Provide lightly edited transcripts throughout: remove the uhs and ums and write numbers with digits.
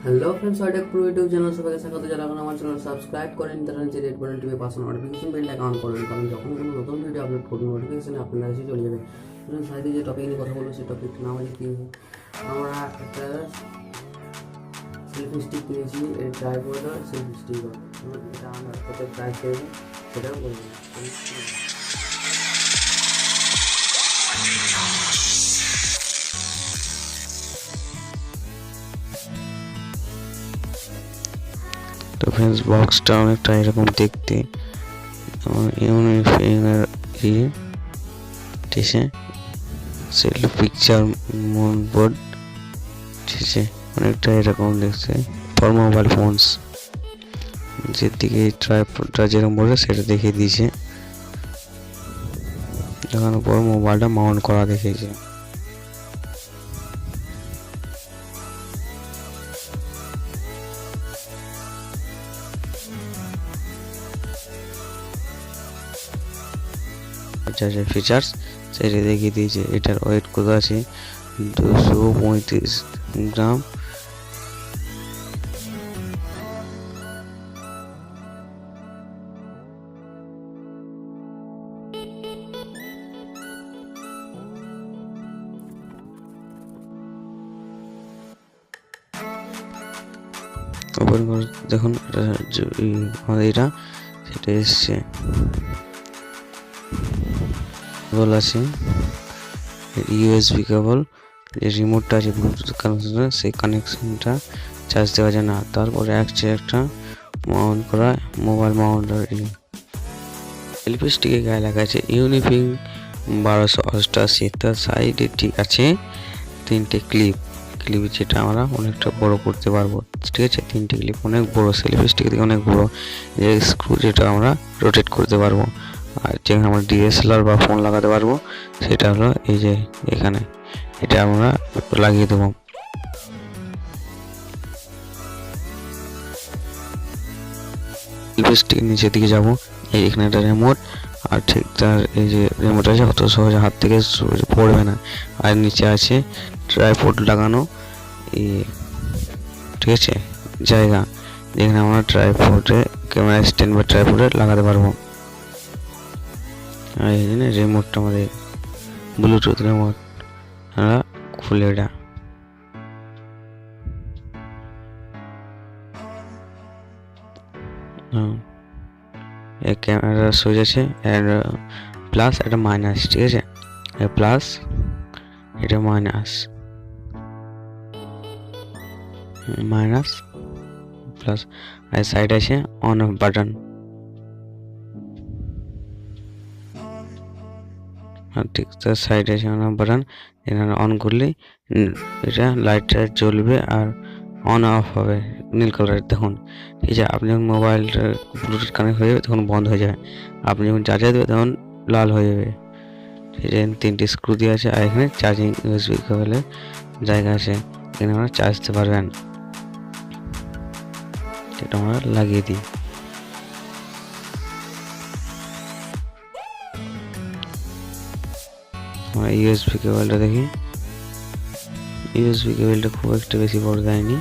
Hello friends, Ajker pro YouTube channel সবাইকে স্বাগত। যারা এখন আমার চ্যানেল সাবস্ক্রাইব করেন তারা নিচে রেড বাটন টিপে পাশে নোটিফিকেশন বেলটা অন করুন, কারণ যখন কোনো নতুন ভিডিও আপলোড করব নোটিফিকেশন আপনার কাছে চলে যাবে। সাথে যে টপিক নিয়ে কথা বলবো সেই টপিকটা নাম হচ্ছে কি, আমরা একটা সেলফি স্টিক কিনেছি, এর ট্রাইপড আর সেলফি স্টিক, এটা আমরা কত প্রাইস দেবো সেটাও বলবো। তো ফ্রেন্ডস, বক্সটা অনেকটা এরকম দেখতে, ইউনিফেং এর ঠিক আছে, সেলফি পিকচার মনপড, ঠিক আছে, অনেকটা এরকম দেখছে ফর মোবাইল ফোনস। যেদিকে ট্রাইপডটা যেরকম বলে সেটা দেখিয়ে দিয়েছে, দেখানোর পর মোবাইলটা মাউন্ট করা দেখিয়েছে। চার্জার ফিচার্স সেটা দেখিয়ে দিয়েছে। এটার ওয়েট কত আছে, 235 গ্রাম। ওপেন করে দেখুন আমাদের এটা সেটা এসছে, কেবল আছে, ইউএসবি কেবল, রিমোটটা আছে ব্লুটুথ কানেকশন, সেই কানেকশনটা চার্জ দেওয়া যায় না। তারপরে একটা মাউন্ট করা মোবাইল মাউন্টার, সেলফি স্টিকে গায়ে লাগা আছে ইউনিফিং 1288। তার সাইডে ঠিক আছে তিনটে ক্লিপ, যেটা আমরা অনেকটা বড় করতে পারবো, ঠিক আছে। তিনটে ক্লিপ অনেক বড়, সেলফি স্টিক থেকে অনেক বড়। স্ক্রু যেটা আমরা রোটেট করতে পারবো, আর যেখানে আমরা ডিএসএলআর বা ফোন লাগাতে পারবো সেটা হলো এই যে এখানে, এটা আমরা লাগিয়ে দেবো। সেলফি স্টিক নিচের দিকে যাবো, এখানে একটা রিমোট, আর ঠিক তার এই যে রিমোট আছে অত সহজে হাত থেকে পড়বে না। আর নিচে আছে ট্রাইপড লাগানো, ঠিক আছে, জায়গা যেখানে আমরা ট্রাইপডে ক্যামেরা স্ট্যান্ড বা ট্রাইপডে লাগাতে পারবো। আর এই জন্য রিমোটটা আমাদের ব্লুটুথ রিমোট, আমরা খুলে এটা ক্যামেরা সুইচ আছে, প্লাস একটা মাইনাস, ঠিক আছে, প্লাস এটা মাইনাস প্লাস, আর সাইড আছে অন অফ বাটন, আর ঠিক তার সাইডে আছে অন অফ বাটন। এখানে অন করলে এটা লাইটটা জ্বলবে আর অন অফ হবে নীল কালার, দেখুন, ঠিক আছে। আপনি যখন মোবাইলটা ব্লুটুথ কানেক্ট হয়ে যাবে তখন বন্ধ হয়ে যাবে, আপনি যখন চার্জার দেবে তখন লাল হয়ে যাবে, ঠিক আছে। তিনটে স্ক্রু দিয়ে আছে, আর এখানে চার্জিং ইউএসবি কেবলের জায়গা আছে, এখানে আমরা চার্জ দিতে পারবেন। এটা আমরা লাগিয়ে দিই। আমরা ইউএসবি কেবলটা দেখি, ইউএসবি কেবলটা খুব একটা বেশি বড় দেয়নি,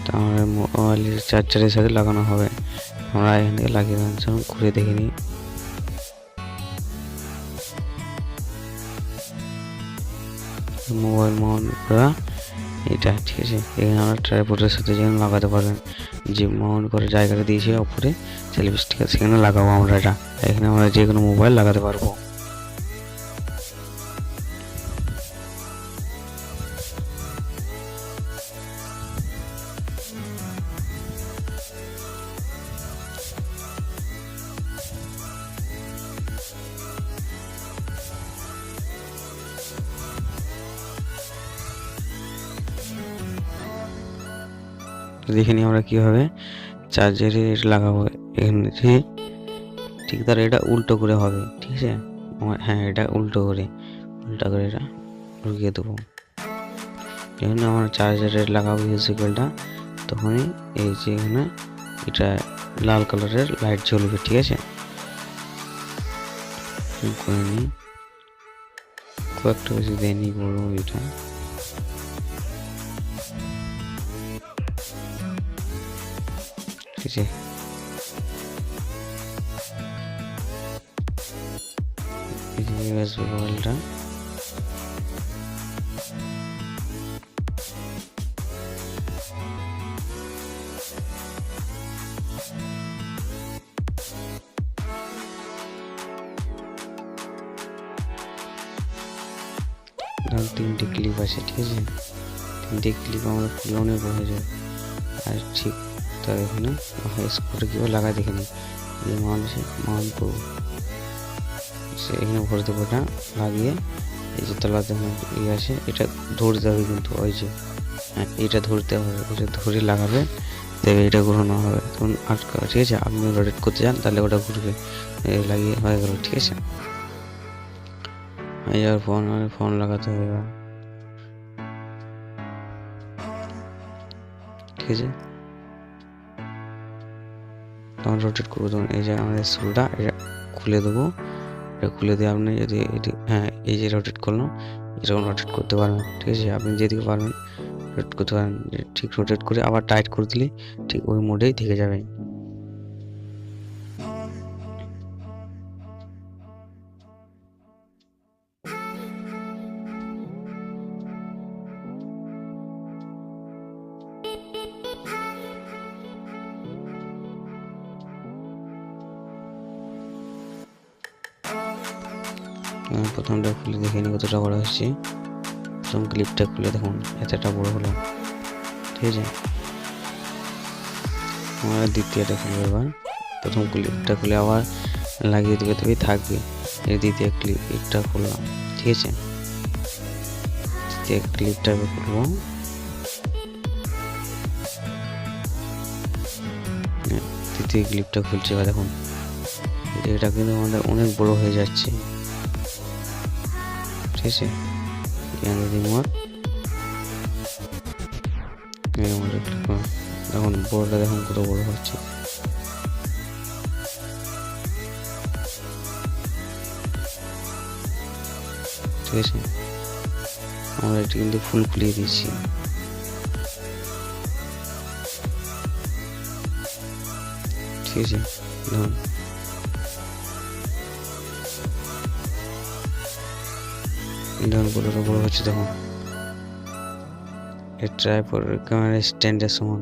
তা আমরা মোবাইলের চার্জারের সাথে লাগানো হবে। আমরা এখান থেকে লাগিয়ে দেওয়ার ঘুরে দেখে নিই। মোবাইল মাউন্ট করা এটা, ঠিক আছে। এখানে আমরা ট্রাইপডের সাথে যেখানে লাগাতে পারবেন, যে মাউন্ট করে জায়গাটা দিয়েছে উপরে সেলফি স্টিক, সেখানে লাগাবো আমরা এটা। এখানে আমরা যে কোনো মোবাইল লাগাতে পারবো। দেখে নিই আমরা কিভাবে চার্জারে লাগাবো। এখানে ঠিক তার এটা উল্টো করে হবে, ঠিক আছে। হ্যাঁ, এটা উল্টা করে এটা ঢুকিয়ে দেবো। যখন আমরা চার্জারে লাগাবো ইউএসবিটা, তখনই এই যে এখানে এটা লাল কালারের লাইট জ্বলবে, ঠিক আছে। করে নিই, খুব একটা বেশি দেয়নি বড় এটা। ঠিক আছে, ইউএসবি কেবলটা তিনটে ক্লিপ আছে, ঠিক আছে, তিনটে ক্লিপ আমরা খুলে অনেক বড় হয়ে যায়। আর ঠিক তার এখানে স্ক্রুটা কীভাবে লাগাই দেখে নিই, যে মাউন্ট করবো সে এখানে ভরে দেবো, এটা লাগিয়ে এই যে তলাতে ইয়ে আছে এটা ধরতে হবে, কিন্তু ওই যে হ্যাঁ এটা ধরতে হবে, এটা ধরে লাগাবে, দেবে এটা ঘোরানো হবে তখন আটকা, ঠিক আছে। আপনি রোটেট করতে যান তাহলে ওটা ঘুরবে, লাগিয়ে হয়ে গেল, ঠিক আছে। এবার ফোন লাগাতে হবে এবার, ঠিক আছে। তখন রোটেট করবো, তখন এই যে আমাদের স্ক্রুটা এটা খুলে দেবো, এটা খুলে দিয়ে আপনি যদি হ্যাঁ এই যে রোটেট করলাম এরকম রোটেট করতে পারবেন, ঠিক আছে। আপনি যেদিকে পারবেন রোটেট করতে পারেন, ঠিক রোটেট করে আবার টাইট করে দিলে ঠিক ওই মোডেই থেকে যাবে। প্রথমটা খুলে দেখে নিই কতটা বড় হচ্ছে, প্রথম ক্লিপটা খুলে দেখুন এতটা বড় হলো, ঠিক আছে। আমরা দ্বিতীয়টা খুলবো, এবার প্রথম ক্লিপটা খুলে আবার লাগিয়ে দেবে, তবেই থাকবে। এই দ্বিতীয় ক্লিপটা খুললাম, ঠিক আছে, দ্বিতীয় ক্লিপটা খুলবো, তৃতীয় ক্লিপটা খুলছে, এবার দেখুন এটা কিন্তু আমাদের অনেক বড় হয়ে যাচ্ছে, ঠিক আছে। রিমোট এখন বড়টা দেখুন কত বড় হচ্ছে, ঠিক আছে। আমরা এটা কিন্তু ফুল খুলিয়ে দিচ্ছি, ঠিক আছে। দেখুন কতটা বড় হচ্ছে, দেখুন এর ট্রাইপড ক্যামেরা স্ট্যান্ডের সমান,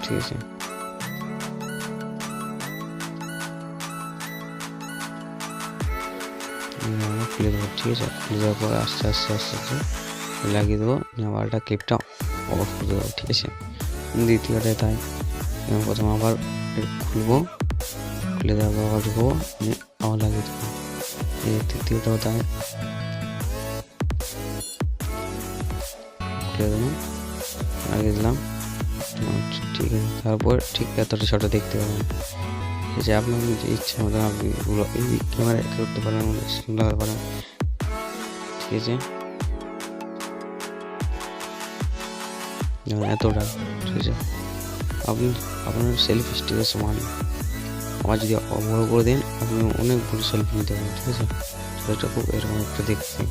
ঠিক আছে। খুলে দেবো, ঠিক আছে। খুলে দেওয়ার পর আস্তে আস্তে আস্তে আস্তে লাগিয়ে দেবো, আবার একটা ক্লিপটা অফ করে দেবো, ঠিক আছে। দ্বিতীয়টায় তাই, প্রথম আবার খুলবো, খুলে দেওয়ার পর আবার ঢুকবো, আবার লাগিয়ে দেবো। এই তৃতীয়টাও তাই, খুলে দিলাম, লাগিয়ে দিলাম, ঠিক আছে। তারপর ঠিক এতটা ছোটো দেখতে পাবেন, ঠিক আছে। আপনার যে ইচ্ছা মতন আপনি এই ক্যামেরা করতে পারেন, লাগাতে পারেন, ঠিক আছে। এতটা, ঠিক আছে। আপনি আপনার সেলফি স্টিকের সমান, আবার যদি বড় করে দেন আপনি অনেক বড় সেলফি নিতে পারেন, ঠিক আছে। সেটা খুব এরকম একটা দেখতে,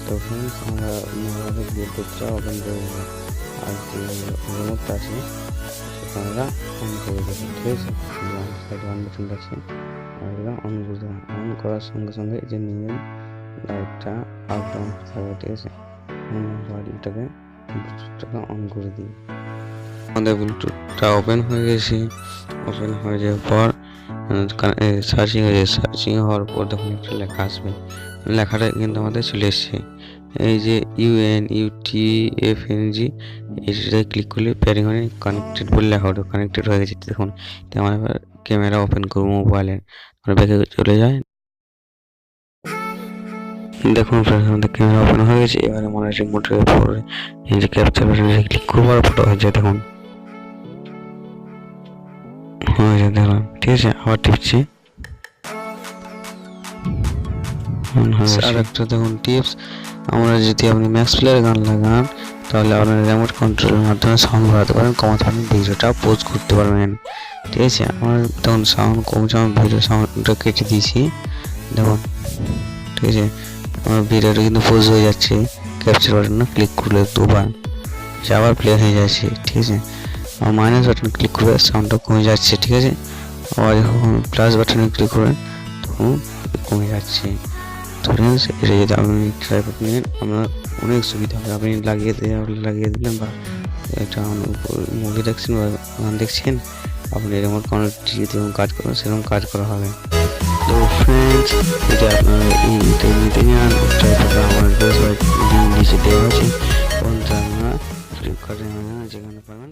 তো ফ্রেন্ডস আমরা আমাদের ব্লুটুথটা ওপেন করে দেবো, আর যে রিমোটটা আছে সেটা আমরা অন করে দেবো, ঠিক আছে। সাইড অন বাটনটা আছে, আমরা অন করে দেবো। অন করার সঙ্গে সঙ্গে যে নিয়ে লাইটটা আপ ডাউন থাকবে, ঠিক আছে। এটাকে ব্লুটুথটাকে অন করে দিই। আমাদের ব্লুটুথটা ওপেন হয়ে গেছে, ওপেন হয়ে যাওয়ার পর সার্চিং হয়ে যায়, সার্চিং হওয়ার পর তখন একটা লেখা আসবে, লেখাটা কিন্তু আমাদের চলে এসছে, এই যে UNEUTFNG, এইটাতে ক্লিক করলে প্যারিং মানে কানেক্টেড বলে লেখা ওটা কানেক্টেড হয়ে গেছে। দেখুন আমরা এবার ক্যামেরা ওপেন করবো মোবাইলের, আমরা ব্যাকে চলে যায়, দেখুন ফ্রেন্ডস আমাদের ক্যামেরা ওপেন হয়ে গেছে। এবারে মনে হচ্ছে মোটরের পরে এই যে ক্যাপচার বাটনে ক্লিক করবো আর ফটো হয়ে যায়, দেখুন হয়ে যায়, দেখলাম, ঠিক আছে। আবার টিপছি, আর একটা দেখুন টিপস, আমরা যদি আপনি ম্যাক্স প্লেয়ার গান লাগান তাহলে আপনার রিমোট কন্ট্রোলের মাধ্যমে সাউন্ড বাড়াতে পারেন, কমাতে পারেন, ভিডিওটা পোজ করতে পারবেন। ঠিক আছে, আমার তখন সাউন্ড কমছে, আমার ভিডিও সাউন্ডটা কেটে দিয়েছি দেখুন। ঠিক আছে, আমার ভিডিওটা কিন্তু পোজ হয়ে যাচ্ছে, ক্যাপচার বাটনে ক্লিক করলে দুবার আবার প্লে হয়ে যাচ্ছে। ঠিক আছে, আর মাইনাস বাটন ক্লিক করলে সাউন্ডটা কমে যাচ্ছে। ঠিক আছে, আবার যখন প্লাস বাটনে ক্লিক করবেন তখন কমে যাচ্ছে। তো ফ্রেন্ডস, এটা যদি আপনি ট্রাই করতে নেন আপনার অনেক সুবিধা হবে। আপনি লাগিয়ে দিলেন বা একটা মুভি দেখছেন বা গান দেখছেন, আপনি রিমোট কন্ট্রোল যেমন কাজ করবেন সেরকম কাজ করা হবে। তো ফ্রেন্ডস, যদি আপনারা এইটা নিতে চান ট্রাই করতে আমার লিঙ্ক নিচে দেওয়া আছে, আপনারা ফ্লিপকার্টে যেখানে পাবেন